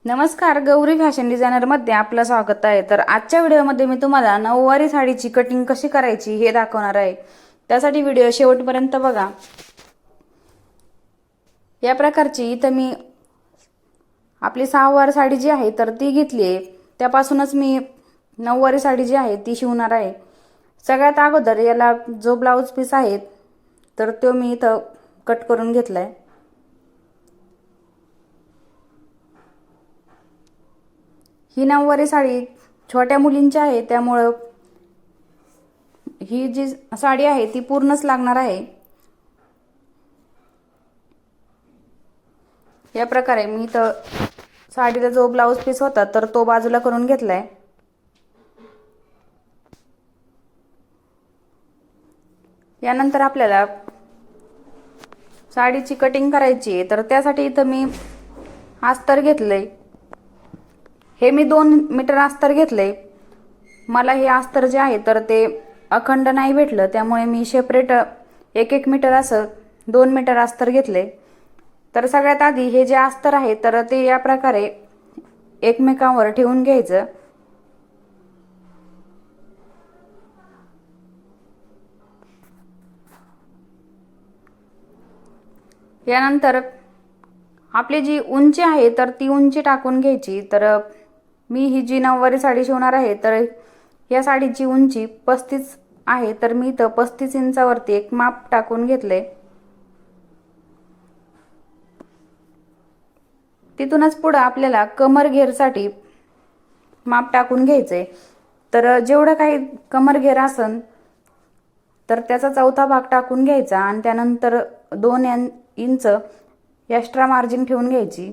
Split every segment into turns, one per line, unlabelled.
नमस्कार, Gauri fashion designer मध्ये आपलं स्वागत आहे। तर आजच्या व्हिडिओमध्ये मी तुम्हाला नऊवारी साडीची कटिंग कशी करायची हे दाखवणार आहे। त्यासाठी व्हिडिओ शेवटपर्यंत बघा। या प्रकारची इथं मी आपली सहावार साडी जी आहे तर ती घेतली आहे। त्यापासूनच मी नऊवारी साडी जी आहे ती शिवणार आहे। सगळ्यात अगोदर याला जो ब्लाउज पीस आहे तर तो मी इथं कट करून घेतलाय। ही नऊवारी साडी छोट्या मुलींची आहे, त्यामुळे ही जी साडी आहे ती पूर्णच लागणार आहे। या प्रकारे मी तर साडीला जो ब्लाउज पीस होता तर तो बाजूला करून घेतलाय। यानंतर आपल्याला साडीची कटिंग करायची आहे, तर त्यासाठी इथं मी अस्तर घेतलंय। हे मी 2 मीटर अस्तर घेतलंय। मला हे अस्तर जे आहे तर ते अखंड नाही भेटलं, त्यामुळे मी सेपरेट 1-1 मीटर असं 2 मीटर अस्तर घेतले। तर सगळ्यात आधी हे जे अस्तर आहे तर ते या प्रकारे एकमेकांवर ठेवून घ्यायचं। यानंतर आपली जी उंची आहे तर ती उंची टाकून घ्यायची। तर मी ही जी नऊवारी साडी शिवणार आहे तर या साडीची उंची 35 आहे, तर मी इथं 35 इंचावरती एक माप टाकून घेतले। तिथूनच पुढे आपल्याला कमर घेरसाठी माप टाकून घ्यायचे। तर जेवढं काही कमर घेर असन तर त्याचा चौथा भाग टाकून घ्यायचा आणि त्यानंतर 2 इंच एक्स्ट्रा मार्जिन ठेवून घ्यायची।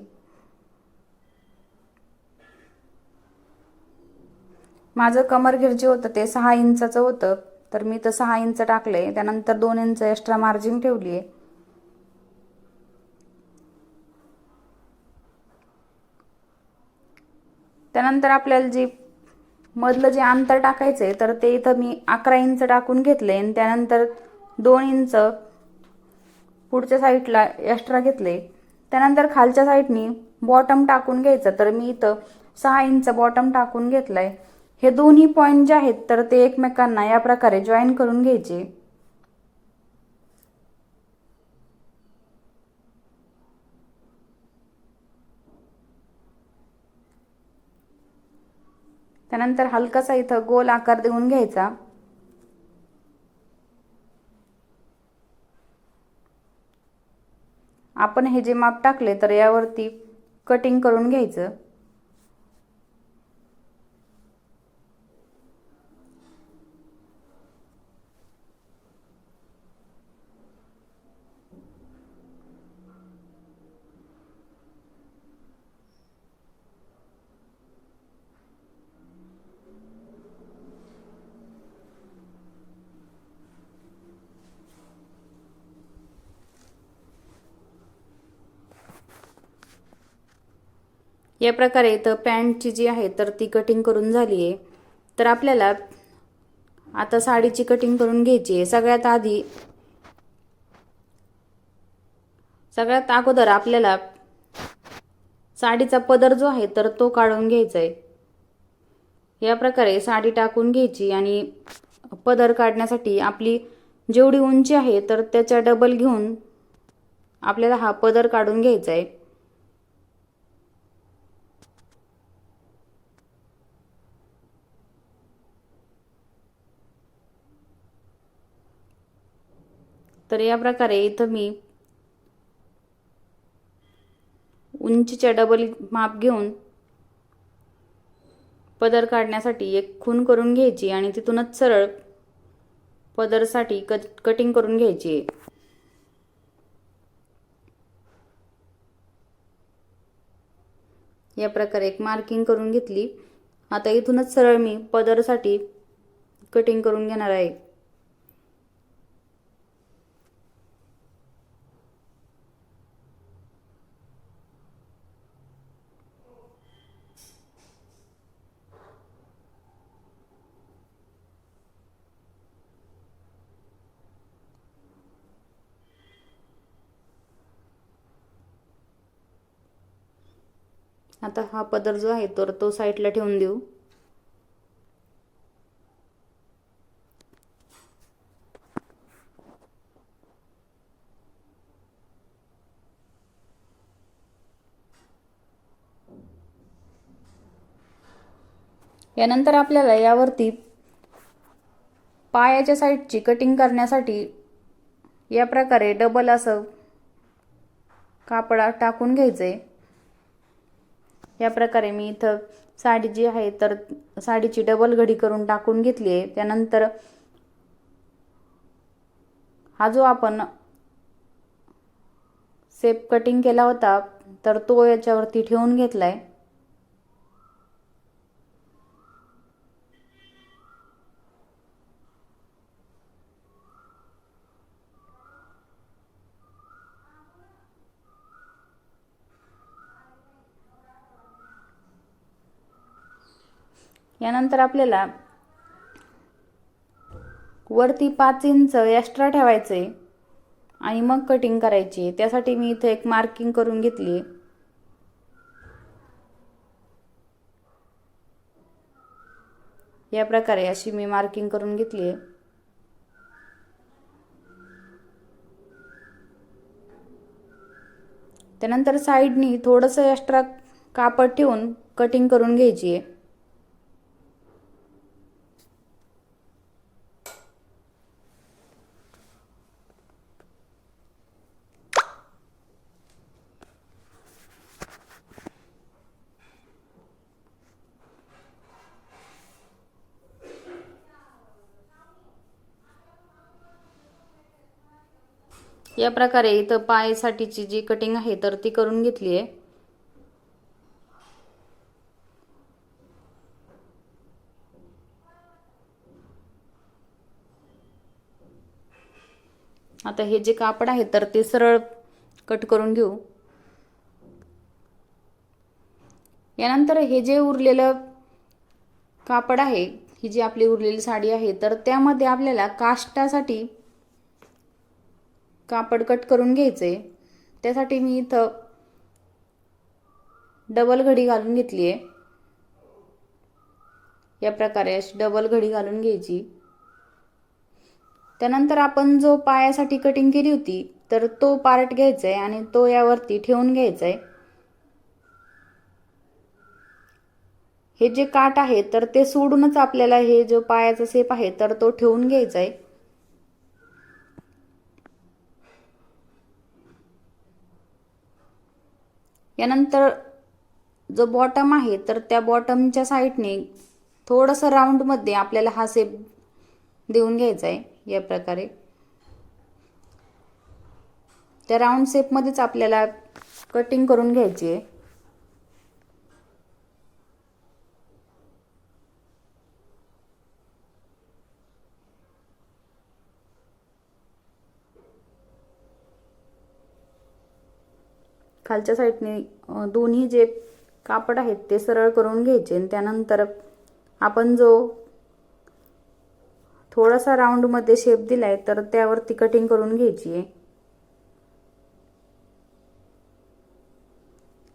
माझं कमर घेर जे होतं ते 6 इंचाचं होतं, तर मी तर 6 इंच टाकले। त्यानंतर 2 इंच एक्स्ट्रा मार्जिन ठेवली आहे। त्यानंतर आपल्याला जी मधलं जे अंतर टाकायचंय तर ते इथं मी 11 इंच टाकून घेतले आणि त्यानंतर 2 इंच पुढच्या साईडला एक्स्ट्रा घेतले। त्यानंतर खालच्या साईडनी बॉटम टाकून घ्यायचं, तर मी इथं 6 इंच बॉटम टाकून घेतलाय। हे दोन्ही पॉइंट जे आहेत तर ते एकमेकांना या प्रकारे जॉईन करून घ्यायचे। त्यानंतर हलकासा इथं गोल आकार देऊन घ्यायचा। आपण हे जे माप टाकले तर यावरती कटिंग करून घ्यायचं। या प्रकारे इथं पॅन्टची जी आहे तर ती कटिंग करून झाली आहे। तर आपल्याला आता साडीची कटिंग करून घ्यायची आहे। सगळ्यात अगोदर आपल्याला साडीचा पदर जो आहे तर तो काढून घ्यायचा आहे। या प्रकारे साडी टाकून घ्यायची आणि पदर काढण्यासाठी आपली जेवढी उंची आहे तर त्याच्या डबल घेऊन आपल्याला हा पदर काढून घ्यायचा आहे। तर या प्रकारे इथं मी उंचीच्या डबल माप घेऊन पदर काढण्यासाठी एक खूण करून घ्यायची आणि तिथूनच सरळ पदरसाठी कटिंग करून घ्यायची। या प्रकारे एक मार्किंग करून घेतली। आता इथूनच सरळ मी पदरसाठी कटिंग करून घेणार आहे। आता हा पदर जो आहे तर तो साईडला ठेवून देऊ. यानंतर आपल्याला यावरती पायाच्या साईडची कटिंग करण्यासाठी या प्रकारे डबल असं कापड टाकून घ्यायचंय. या प्रकारे मी इथं साडी जी आहे तर साडीची डबल घडी करून टाकून घेतली आहे. त्यानंतर हा जो आपण शेप कटिंग केला होता तर तो याच्यावरती ठेवून घेतलाय. यानंतर आपल्याला वरती 5 इंच एक्स्ट्रा ठेवायचे आणि मग कटिंग करायची. त्यासाठी मी इथे एक मार्किंग करून घेतली. या प्रकारे अशी मी मार्किंग करून घेतली. त्यानंतर साईडनी थोडंसं एक्स्ट्रा कापड ठेवून कटिंग करून घ्यायची आहे. या प्रकारे इथं पायासाठीची जी कटिंग आहे तर ती करून घेतली आहे. आता हे जे कापड आहे तर ते सरळ कट करून घेऊ. यानंतर हे जे उरलेलं कापड आहे, ही जी आपली उरलेली साडी आहे तर त्यामध्ये आपल्याला काष्टासाठी कापड कट करून घ्यायचे. त्यासाठी मी इथं डबल घडी घालून घेतली आहे. या प्रकारे अशी डबल घडी घालून घ्यायची. त्यानंतर आपण जो पायासाठी कटिंग केली होती तर तो पार्ट घ्यायचा आहे आणि तो यावरती ठेवून घ्यायचा आहे. हे जे काठ आहे तर ते सोडूनच आपल्याला हे जो पायाचा शेप आहे तर तो ठेवून घ्यायचा आहे. यानंतर जो बॉटम आहे तर त्या बॉटमच्या साईडने थोडंसं राऊंडमध्ये आपल्याला हा शेप देऊन घ्यायचा आहे. या प्रकारे त्या राऊंड शेपमध्येच आपल्याला कटिंग करून घ्यायची आहे. खालच्या साईडने दोन्ही जे कापड आहेत ते सरळ करून घ्यायचे आणि त्यानंतर आपण जो थोडासा राऊंडमध्ये शेप दिलाय तर त्यावरती कटिंग करून घ्यायची आहे.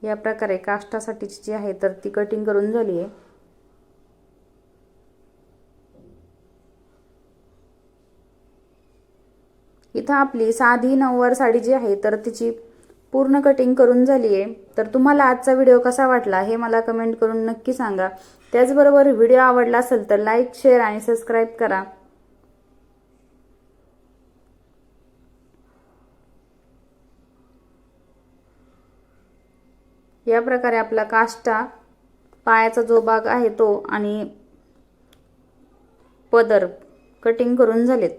या प्रकारे काष्टासाठीची जी आहे तर ती कटिंग करून झाली आहे. इथं आपली साधी नऊवार साडी जी आहे तर तिची पूर्ण कटिंग करून झाली आहे. तर तुम्हाला आजचा व्हिडिओ कसा वाटला हे मला कमेंट करून नक्की सांगा. त्याचबरोबर व्हिडिओ आवडला असेल तर लाईक, शेअर आणि सबस्क्राईब करा. या प्रकारे आपला काष्टा पायाचा जो भाग आहे तो आणि पदर कटिंग करून झालेत.